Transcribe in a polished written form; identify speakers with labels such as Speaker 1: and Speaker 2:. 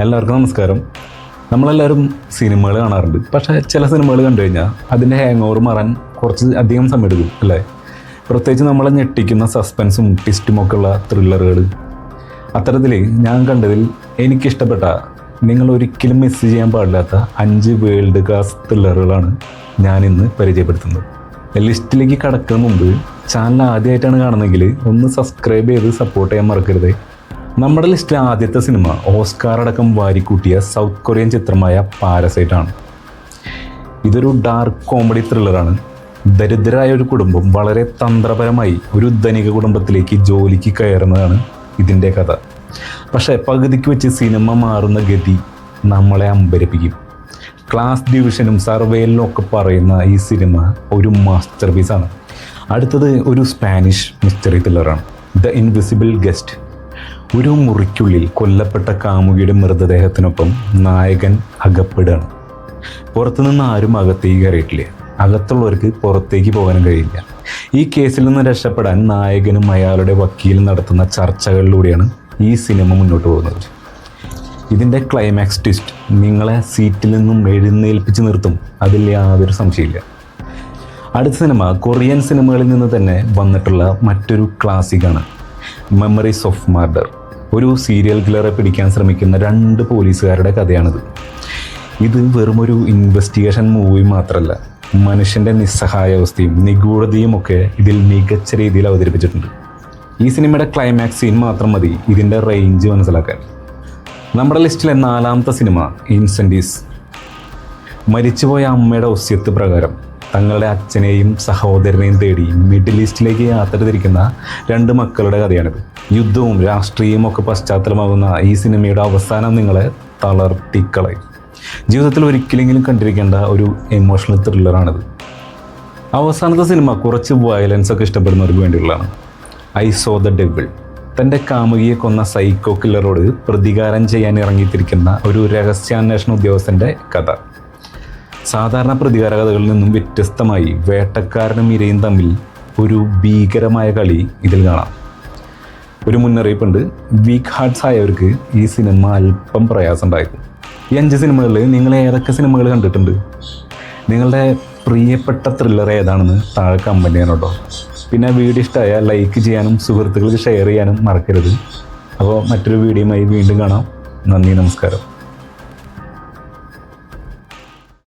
Speaker 1: എല്ലാവർക്കും നമസ്കാരം. നമ്മളെല്ലാവരും സിനിമകൾ കാണാറുണ്ട്. പക്ഷേ ചില സിനിമകൾ കണ്ടു കഴിഞ്ഞാൽ അതിൻ്റെ ഹാങ് ഓവർ മാറാൻ കുറച്ച് അധികം സമയം എടുക്കും അല്ലേ? പ്രത്യേകിച്ച് നമ്മളെ ഞെട്ടിക്കുന്ന സസ്പെൻസും ട്വിസ്റ്റും ഒക്കെ ഉള്ള ത്രില്ലറുകൾ. അത്തരത്തിൽ ഞാൻ കണ്ടതിൽ എനിക്കിഷ്ടപ്പെട്ട, നിങ്ങൾ ഒരിക്കലും മിസ് ചെയ്യാൻ പാടില്ലാത്ത 5 വേൾഡ് ക്ലാസ് ത്രില്ലറുകളാണ് ഞാനിന്ന് പരിചയപ്പെടുത്തുന്നത്. ലിസ്റ്റിലേക്ക് കടക്കുന്ന മുമ്പ് ചാനൽ ആദ്യമായിട്ടാണ് കാണുന്നതെങ്കിൽ ഒന്ന് സബ്സ്ക്രൈബ് ചെയ്ത് സപ്പോർട്ട് ചെയ്യാൻ മറക്കരുത്. നമ്മുടെ ലിസ്റ്റിലെ ആദ്യത്തെ സിനിമ ഓസ്കാർ അടക്കം വാരിക്കൂട്ടിയ സൗത്ത് കൊറിയൻ ചിത്രമായ പാരസൈറ്റ് ആണ്. ഇതൊരു ഡാർക്ക് കോമഡി ത്രില്ലറാണ്. ദരിദ്രരായ ഒരു കുടുംബം വളരെ തന്ത്രപരമായി ഒരു ധനിക കുടുംബത്തിലേക്ക് ജോലിക്ക് കയറുന്നതാണ് ഇതിൻ്റെ കഥ. പക്ഷേ പകുതിക്ക് വെച്ച് സിനിമ മാറുന്ന ഗതി നമ്മളെ അമ്പരപ്പിക്കും. ക്ലാസ് ഡിവിഷനും സർവേയിലും ഒക്കെ പറയുന്ന ഈ സിനിമ ഒരു മാസ്റ്റർ പീസാണ്. അടുത്തത് ഒരു സ്പാനിഷ് മിസ്റ്ററി ത്രില്ലറാണ്, ദ ഇൻവിസിബിൾ ഗസ്റ്റ്. ഒരു മുറിക്കുള്ളിൽ കൊല്ലപ്പെട്ട കാമുകിയുടെ മൃതദേഹത്തിനൊപ്പം നായകൻ അകപ്പെടുകയാണ്. പുറത്തുനിന്ന് ആരും അകത്തേക്ക് കയറിയിട്ടില്ല, അകത്തുള്ളവർക്ക് പുറത്തേക്ക് പോകാനും കഴിയില്ല. ഈ കേസിൽ നിന്ന് രക്ഷപ്പെടാൻ നായകനും അയാളുടെ വക്കീലും നടത്തുന്ന ചർച്ചകളിലൂടെയാണ് ഈ സിനിമ മുന്നോട്ട് പോകുന്നത്. ഇതിൻ്റെ ക്ലൈമാക്സ് ട്വിസ്റ്റ് നിങ്ങളെ സീറ്റിൽ നിന്നും എഴുന്നേൽപ്പിച്ച് നിർത്തും, അതിൽ യാതൊരു സംശയമില്ല. അടുത്ത സിനിമ കൊറിയൻ സിനിമകളിൽ നിന്ന് തന്നെ വന്നിട്ടുള്ള മറ്റൊരു ക്ലാസിക്കാണ്, മെമ്മറീസ് ഓഫ് മർഡർ. ഒരു സീരിയൽ കില്ലറെ പിടിക്കാൻ ശ്രമിക്കുന്ന 2 പോലീസുകാരുടെ കഥയാണിത്. ഇത് വെറുമൊരു ഇൻവെസ്റ്റിഗേഷൻ മൂവി മാത്രമല്ല, മനുഷ്യൻ്റെ നിസ്സഹായാവസ്ഥയും നിഗൂഢതയും ഒക്കെ ഇതിൽ മികച്ച രീതിയിൽ അവതരിപ്പിച്ചിട്ടുണ്ട്. ഈ സിനിമയുടെ ക്ലൈമാക്സ് സീൻ മാത്രം മതി ഇതിൻ്റെ റേഞ്ച് മനസ്സിലാക്കാൻ. നമ്മുടെ ലിസ്റ്റിലെ 4ാമത്തെ സിനിമ ഇൻസെൻറ്റീവ്സ്. മരിച്ചുപോയ അമ്മയുടെ ഒസ്യത്ത് പ്രകാരം തങ്ങളുടെ അച്ഛനെയും സഹോദരനെയും തേടി മിഡിൽ ഈസ്റ്റിലേക്ക് യാത്ര തിരിക്കുന്ന 2 മക്കളുടെ കഥയാണിത്. യുദ്ധവും രാഷ്ട്രീയവും ഒക്കെ പശ്ചാത്തലമാകുന്ന ഈ സിനിമയുടെ അവസാനം നിങ്ങളെ തളർത്തിക്കളയും. ജീവിതത്തിൽ ഒരിക്കലെങ്കിലും കണ്ടിരിക്കേണ്ട ഒരു എമോഷണൽ ത്രില്ലറാണിത്. അവസാനത്തെ സിനിമ കുറച്ച് വയലൻസ് ഒക്കെ ഇഷ്ടപ്പെടുന്നവർക്ക് വേണ്ടിയുള്ളതാണ്. I so the devil. തൻ്റെ കാമുകിയെ കൊന്ന സൈക്കോ കില്ലറോട് പ്രതികാരം ചെയ്യാൻ ഇറങ്ങിത്തിരിക്കുന്ന ഒരു രഹസ്യാന്വേഷണ ഉദ്യോഗസ്ഥൻ്റെ കഥ. സാധാരണ പ്രതികാര കഥകളിൽ നിന്നും വ്യത്യസ്തമായി വേട്ടക്കാരനും ഇരയും തമ്മിൽ ഒരു ഭീകരമായ കളി ഇതിൽ കാണാം. ഒരു മുന്നറിയിപ്പുണ്ട്, വീക്ക് ഹാർട്ട്സ് ആയവർക്ക് ഈ സിനിമ അല്പം പ്രയാസം ഉണ്ടായിരിക്കും. ഈ 5 സിനിമകളിൽ നിങ്ങൾ ഏതൊക്കെ സിനിമകൾ കണ്ടിട്ടുണ്ട്? നിങ്ങളുടെ പ്രിയപ്പെട്ട ത്രില്ലർ ഏതാണെന്ന് താഴെ കമൻറ്റ് ചെയ്യണം കേട്ടോ. പിന്നെ വീഡിയോ ഇഷ്ടമായാൽ ലൈക്ക് ചെയ്യാനും സുഹൃത്തുക്കൾക്ക് ഷെയർ ചെയ്യാനും മറക്കരുത്. അപ്പോൾ മറ്റൊരു വീഡിയോയുമായി വീണ്ടും കാണാം. നന്ദി, നമസ്കാരം.